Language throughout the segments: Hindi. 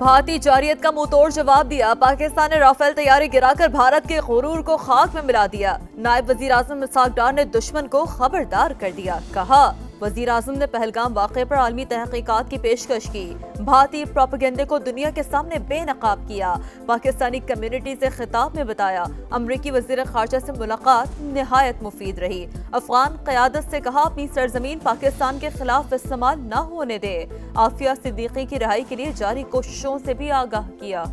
भारतीय जारियत का मुंहतोड़ जवाब दिया। पाकिस्तान ने राफेल तैयारी गिराकर भारत के गुरूर को खाक में मिला दिया। नायब वजीर आजम इसहाक डार ने दुश्मन को खबरदार कर दिया। कहा, वजीर आजम ने पहलगाम वाक़े पर आलमी तहकीकात की पेशकश की। भारतीय प्रोपेगेंडे को दुनिया के सामने बेनकाब किया। पाकिस्तानी कम्युनिटी से खिताब में बताया, अमरीकी वजीर खारजा से मुलाकात निहायत मुफीद रही। अफगान क़यादत से कहा, अपनी सरजमीन पाकिस्तान के खिलाफ इस्तेमाल न होने दे। आफिया सिद्दीकी की रिहाई के लिए जारी कोशिशों से भी आगाह किया।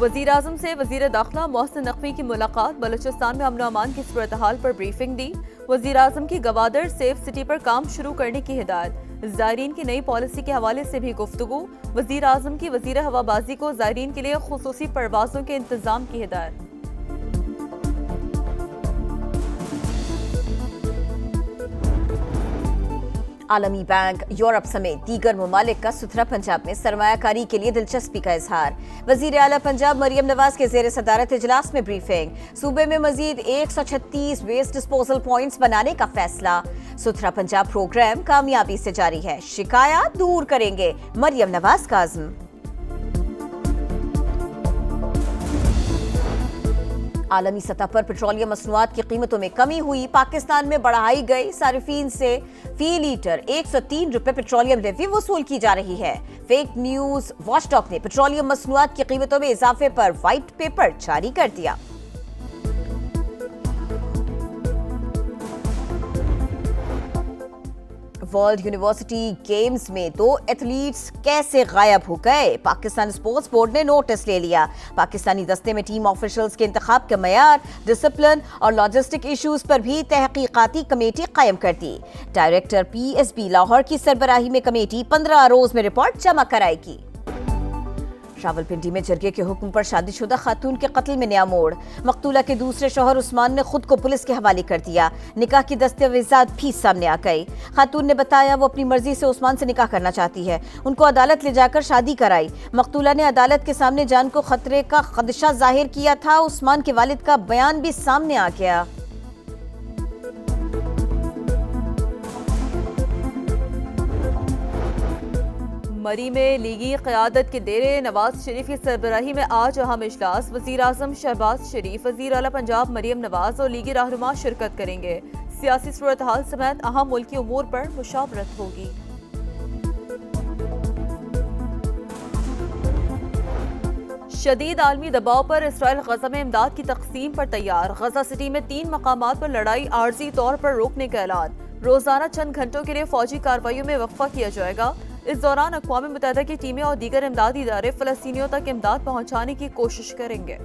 वजीर आजम से वजीर दाखिला मोहसिन नकवी की मुलाकात। बलूचिस्तान में अमन अमान की सूरत हाल पर ब्रीफिंग दी। वजीर आजम की गवादर सेफ सिटी पर काम शुरू करने की हिदायत। ज़ायरीन की नई पॉलिसी के हवाले से भी गुफ्तगू। वजीर आजम की वजीर हवाबाजी को ज़ायरीन के लिए खुसूसी परवाजों के इंतजाम की हिदायत। आलमी बैंक, यूरोप समेत दीगर ममालिक का सुथरा पंजाब में सरमायाकारी के लिए दिलचस्पी का इजहार। वजीर आला पंजाब मरियम नवाज के जेर सदारत इजलास में ब्रीफिंग। सूबे में मजीद 136 वेस्ट डिस्पोजल पॉइंट्स बनाने का फैसला। सुथरा पंजाब प्रोग्राम कामयाबी से जारी है, शिकायत दूर करेंगे, मरियम नवाज का अज़्म। आलमी सतह पर पेट्रोलियम मसनूआत की कीमतों में कमी हुई। पाकिस्तान में बढ़ाई गई सारिफीन से फी लीटर 103 रुपए पेट्रोलियम लेवी वसूल की जा रही है। फेक न्यूज वॉचडॉग ने पेट्रोलियम मसनूआत की कीमतों में इजाफे पर व्हाइट पेपर जारी कर दिया। वर्ल्ड यूनिवर्सिटी गेम्स में 2 एथलीट्स कैसे गायब हो गए? पाकिस्तान स्पोर्ट्स बोर्ड ने नोटिस ले लिया। पाकिस्तानी दस्ते में टीम ऑफिशियल्स के इंतखाब के मयार, डिसिप्लिन और लॉजिस्टिक इश्यूज पर भी तहकीकाती कमेटी कायम कर दी। डायरेक्टर PSB लाहौर की सरबराही में कमेटी 15 रोज में रिपोर्ट जमा कराएगी। रावलपिंडी में जरगे के हुक्म पर शादीशुदा खातून के कत्ल में नया मोड़। मकतूला के दूसरे शौहर उस्मान ने खुद को पुलिस के हवाले कर दिया। निकाह की दस्तावेजात भी सामने आ गई। खातून ने बताया वो अपनी मर्जी से उस्मान से निकाह करना चाहती है। उनको अदालत ले जाकर शादी कराई। मकतूला ने अदालत के सामने जान को खतरे का खदशा जाहिर किया था। उस्मान के वालिद का बयान भी सामने आ गया। मरी में लीगी क़यादत के डेरे नवाज शरीफ की सरबराही में आज अहम इजलास। वज़ीर आज़म शहबाज शरीफ, वज़ीर आला पंजाब मरियम नवाज और लीगी रहनुमा शिरकत करेंगे। सियासी सूरत हाल समेत अहम मुल्की उमूर पर मुशावरत होगी। शदीद आलमी दबाव पर इसराइल गजा में इमदाद की तकसीम पर तैयार। गजा सिटी में 3 मकामात पर लड़ाई आर्जी तौर पर रोकने का ऐलान। रोजाना चंद घंटों के लिए फौजी कार्रवाइयों में वक्फा किया जाएगा। इस दौरान अक़वाम मुत्तहिदा की टीमें और दीगर इमदादी इदारे फ़लस्तीनियों तक इमदाद पहुंचाने की कोशिश करेंगे।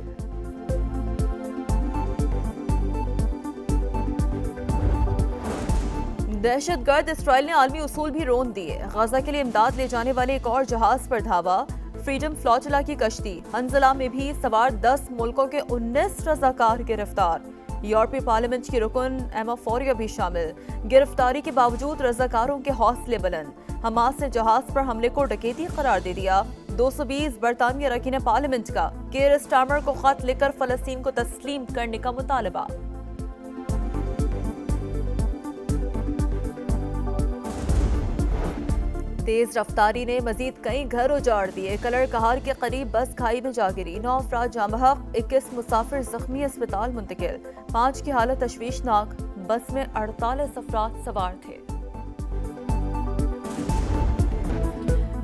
दहशतगर्द इसराइल ने आलमी उसूल भी रोन दिए। गजा के लिए इमदाद ले जाने वाले एक और जहाज पर धावा। फ्रीडम फ्लोटिला की कश्ती हंजला में भी सवार 10 मुल्कों के 19 रज़ाकार गिरफ्तार। यूरोपीय पार्लियामेंट की रुकन एमा फोरिया भी शामिल। गिरफ्तारी के बावजूद रज़ाकारों के हौसले बुलंद। हमास ने जहाज पर हमले को डकैती करार दे दिया। 220 बरतानिया रकीन पार्लियामेंट का कीर स्टार्मर को खत लिखकर फलस्तीन को तस्लीम करने का मुतालबा। तेज रफ्तारी ने मजीद कई घर उजाड़ दिए। कलर कहार के करीब बस खाई में जा गिरी। 9 अफराद जाँ बहक, 21 मुसाफिर जख्मी अस्पताल मुंतकिल। 5 की हालत तशवीशनाक। बस में 48 अफराद सवार थे।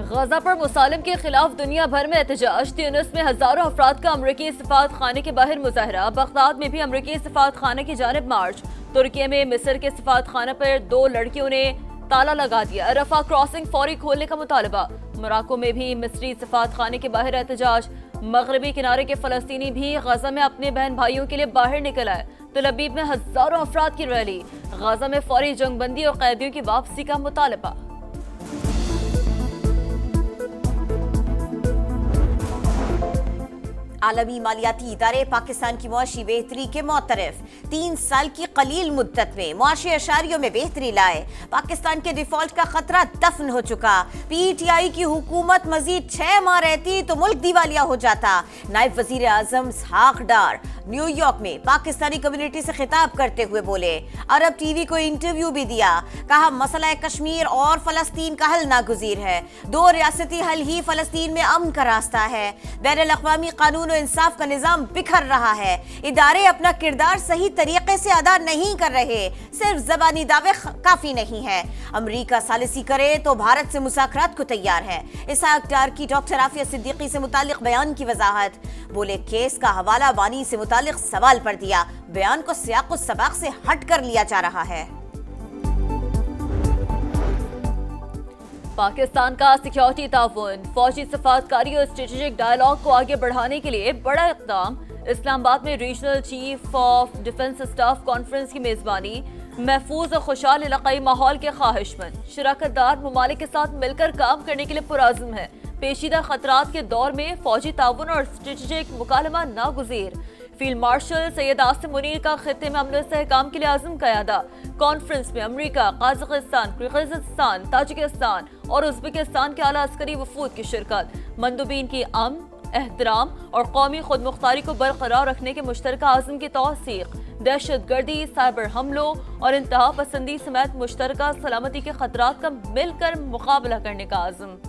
गजा पर मुसालिम के खिलाफ दुनिया भर में एहतजाज। ट्यूनिस में हजारों अफराद का अमरीकी सफारत खाने के बाहर मुजाहरा। बगदाद में भी अमरीकी सफारत खाने की जानिब मार्च। तुर्की में मिस्र के सफारत खाने पर 2 लड़कियों ने ताला लगा दिया। रफा क्रॉसिंग फौरी खोलने का मुतालबा। मोरक्को में भी मिस्री सफारत खाने के बाहर एहतजाज। मगरबी किनारे के फलस्तीनी भी गजा में अपने बहन भाइयों के लिए बाहर निकल आए। तल अबीब में हजारों अफराद की रैली। गजा में फौरी जंगबंदी और कैदियों की वापसी का मुतालबा। आलमी मालियाती इदारे पाकिस्तान की मुआशी बेहतरी के मोतरफ 3 साल की कलील मुद्दत में मुआशी अशारियों में बेहतरी लाए। पाकिस्तान के डिफॉल्ट का खतरा दफन हो चुका। PTI की हुकूमत मजीद 6 माह रहती तो मुल्क दिवालिया हो जाता। नायब वजीर आजम इसहाक डार न्यूयॉर्क में पाकिस्तानी कम्युनिटी से खिताब करते हुए बोले। अरब टीवी को इंटरव्यू भी दिया। कहा मसला कश्मीर और फलस्तीन का हल नागुज़ीर है। 2 रियासती हल ही फलस्तीन में अमन का रास्ता है। बैनुल अक़वामी कानून और इंसाफ का निज़ाम बिखर रहा है। इदारे अपना किरदार सही तरीके से अदा नहीं कर रहे। सिर्फ ज़बानी दावे काफ़ी नहीं है। अमरीका सालिसी करे तो भारत से मुज़ाकरात को तैयार है। इसहाक डार की डॉक्टर आफिया सिद्दीकी से मुतालिक बयान की वजाहत। बोले केस का हवाला बानी से मुतालिक सवाल पर दिया। बयान को सियाक़ सबाक़ से हट कर लिया जा रहा है। पाकिस्तान का सिक्योरिटी ताउन, फौजी सफारतकारी और स्ट्रेटेजिक डायलॉग को आगे बढ़ाने के लिए बड़ा इक़दाम। इस्लामाबाद में regional chief of defence staff conference की मेज़बानी। महफूज और खुशहाल इलाकाई माहौल के ख्वाहिशमंद शिराकतदार ममालिक के साथ मिलकर काम करने के लिए पुराज़म है। पेचीदा खतरात के दौर में फौजी ताउन और स्ट्रेटेजिक मुकालमा नागुज़ीर। फील्ड मार्शल सैयद आसिम मुनीर का खित्ते में अमन इस्तेहकाम के लिए आज़म क़यादा। कॉन्फ्रेंस में अमरीका, काज़ाकिस्तान, किर्गिज़स्तान, ताजिकिस्तान और उज़्बेकिस्तान के आला अस्करी वफूद की शिरकत। मंदूबीन की अमन, एहतराम और कौमी खुदमुख्तारी को बरकरार रखने के मुश्तरका आज़म की तौसीक़। दहशत गर्दी, साइबर हमलों और इंतहा पसंदी समेत मुश्तरका सलामती के खतरात का मिलकर मुकाबला करने का आज़म।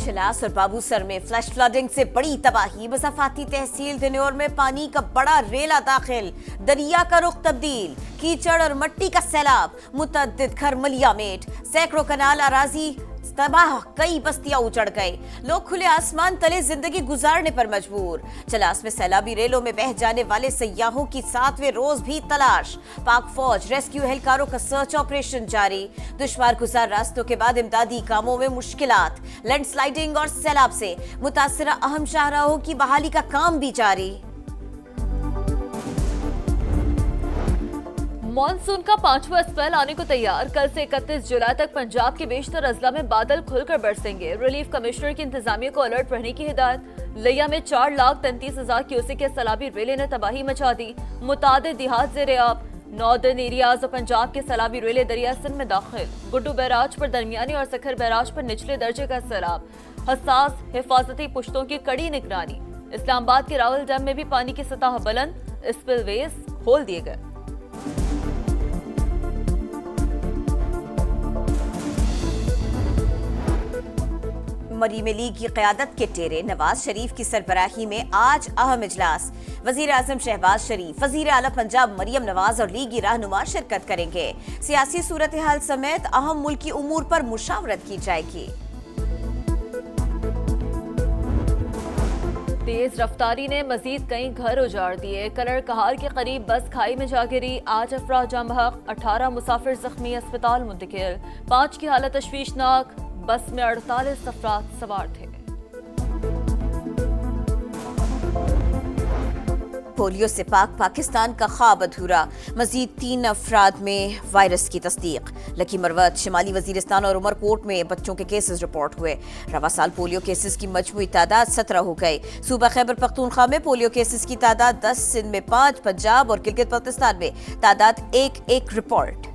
चिलास और बाबूसर में फ्लैश फ्लडिंग से बड़ी तबाही। मज़ाफ़ाती तहसील दिनौर में पानी का बड़ा रेला दाखिल। दरिया का रुख तब्दील। कीचड़ और मट्टी का सैलाब। मुतअद्दिद घर मलिया मेट। सैकड़ों कनाल अराजी तबाह। कई बस्तियां उजड़ गए। लोग खुले आसमान तले जिंदगी गुजारने पर मजबूर। चलास में सैलाबी रेलों में बह जाने वाले सयाहों की 7वें रोज भी तलाश। पाक फौज रेस्क्यू एहलकारों का सर्च ऑपरेशन जारी। दुश्वार गुजार रास्तों के बाद इमदादी कामों में मुश्किलात। लैंडस्लाइडिंग और सैलाब से मुतासरा अहम शाहराहों की बहाली का काम भी जारी। मॉनसून का 5वां स्पेल आने को तैयार। कल से 31 जुलाई तक पंजाब के बेशतर अजला में बादल खुलकर बरसेंगे। रिलीफ कमिश्नर की इंतजामिया को अलर्ट रहने की हिदायत। लिया में 4,33,000 क्यूसेक के सैलाबी रेले ने तबाही मचा दी। मुतादिद देहात ज़ेर-ए-आब। नॉर्दर्न एरियाज और पंजाब के सैलाबी रेले दरिया सिंध में दाखिल। गुड्डू बैराज पर दरमियानी और सखर बैराज पर निचले दर्जे का सैलाब। हसास हिफाजती पुश्तों की कड़ी निगरानी। इस्लामाबाद के रावल डैम में भी पानी की सतह बुलंद। स्पिलवेज खोल दिए गए। मरीम लीग की क़यादत के टेरे। नवाज शरीफ की सरबराही में आज अहम इजलास। वजीर आजम शहबाज शरीफ, वजीर आला पंजाब मरियम नवाज और लीगी रहनुमा शिरकत करेंगे। सियासी सूरत हाल समेत अहम मुल्की उमूर पर मुशावरत की जाएगी। तेज रफ्तारी ने मजीद कई घर उजाड़ दिए। कलर कहार के करीब बस खाई में जा गिरी। 8 अफराद जाँ बहक, 18 मुसाफिर जख्मी, अस्पताल मुंतकिल। 5 की हालत तशवीशनाक। बस में 48 अफराद सवार थे। पोलियो से पाकिस्तान का ख्वाब अधूरा। मजीद 3 अफराद में वायरस की तस्दीक। लकी मरवत, शिमाली वजीरिस्तान और उमरकोट में बच्चों के केसेस रिपोर्ट हुए। रवा साल पोलियो केसेस की मजमूई तादाद 17 हो गई। सूबा खैबर पख्तूनख्वा में पोलियो केसेस की तादाद 10, सिंध में 5, पंजाब और गिलगित बल्तिस्तान में तादाद 1 रिपोर्ट।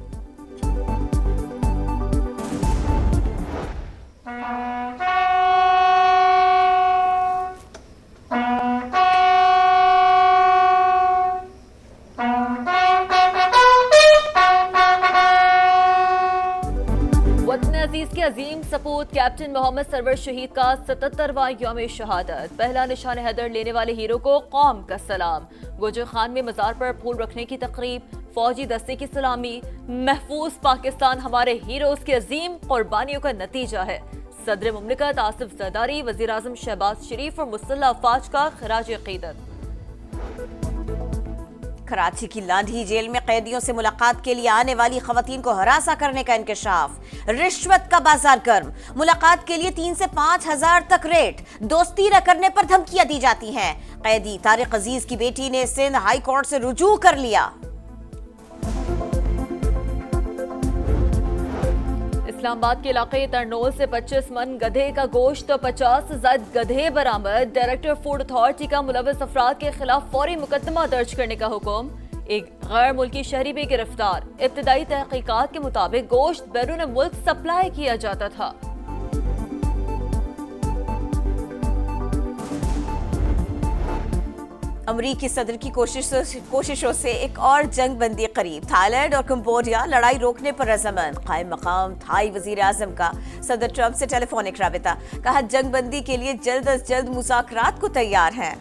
अजीज के अजीम सपूत कैप्टन मोहम्मद सरवर शहीद का 77वां यौम शहादत। पहला निशान हैदर लेने वाले हीरो को कौम का सलाम। गोजर खान में मजार पर फूल रखने की तकरीब। फौजी दस्ते की सलामी। महफूज पाकिस्तान हमारे हीरोज की अजीम कुर्बानियों का नतीजा है। सदर मुमलिकत आसिफ जरदारी, वजीर आजम शहबाज शरीफ और मुसल्लह अफवाज का खराज अकीदत। कराची की लांधी जेल में कैदियों से मुलाकात के लिए आने वाली खवातीन को हरासा करने का इंकशाफ। रिश्वत का बाजार गर्म। मुलाकात के लिए 3 से 5 हजार तक रेट। दोस्ती न करने पर धमकियां दी जाती हैं। कैदी तारिक अजीज की बेटी ने सिंध हाई कोर्ट से रुजू कर लिया। इस्लामाबाद के इलाके तरनोल से 25 मन गधे का गोश्त तो 50 से ज्यादा गधे बरामद। डायरेक्टर फूड अथॉरिटी का मुलविस अफराद के खिलाफ फौरी मुकदमा दर्ज करने का हुक्म। एक गैर मुल्की शहरी भी गिरफ्तार। इब्तदाई तहकीकात के मुताबिक गोश्त बैरून मुल्क सप्लाई किया जाता था। अमरीकी सदर की कोशिशों से एक और जंग बंदी करीब। थाईलैंड और कंबोडिया लड़ाई रोकने पर रजामंद। कायम मकाम थाई वजीर आजम का सदर ट्रंप से टेलीफोनिक राबिता। कहा जंग बंदी के लिए जल्द अज जल्द मुज़ाकरात को तैयार हैं।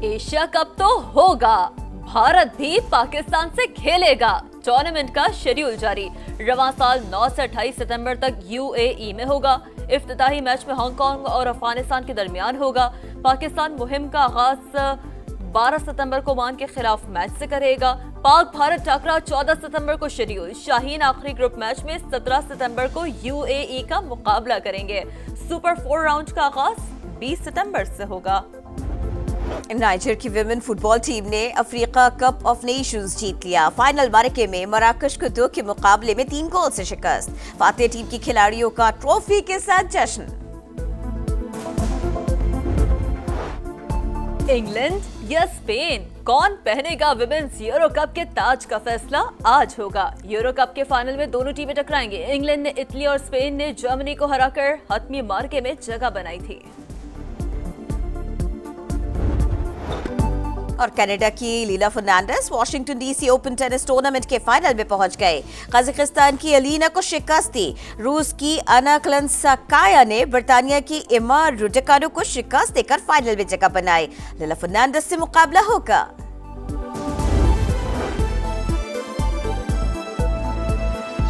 एशिया कप तो होगा, भारत भी पाकिस्तान से खेलेगा। टूर्नामेंट का शेड्यूल जारी। रवां साल 9 से 28 सितंबर तक यूएई में होगा। इफ्तिताही मैच में हांगकांग और अफगानिस्तान के दरमियान होगा। पाकिस्तान मुहिम का आगाज 12 सितंबर को ओमान के खिलाफ मैच से करेगा। पाक भारत टकरा 14 सितंबर को शेड्यूल। शाहीन आखिरी ग्रुप मैच में 17 सितंबर को यूएई का मुकाबला करेंगे। सुपर 4 राउंड का आगाज 20 सितंबर से होगा। नाइजर की विमेन फुटबॉल टीम ने अफ्रीका कप ऑफ नेशंस जीत लिया। फाइनल मार्के में मराकश को 2 के मुकाबले में 3 गोल से शिकस्त। फातेह टीम की खिलाड़ियों का ट्रॉफी के साथ जश्न। इंग्लैंड या स्पेन, कौन पहनेगा विमेन्स यूरो कप के ताज का फैसला आज होगा। यूरो कप के फाइनल में दोनों टीमें टकराएंगे। इंग्लैंड ने इटली और स्पेन ने जर्मनी को हराकर हतमी मार्के में जगह बनाई थी। और कनाडा की Leylah Fernandez Washington DC open tennis tournament के फाइनल में पहुंच गए। कजाकिस्तान की अलीना को शिकस्त दी। रूस की अना क्लेंसाकाया ने बर्तानिया की एमा रुडिकानो को शिकस्त देकर फाइनल में जगह बनाई। लीला फर्नांडिस से मुकाबला होगा।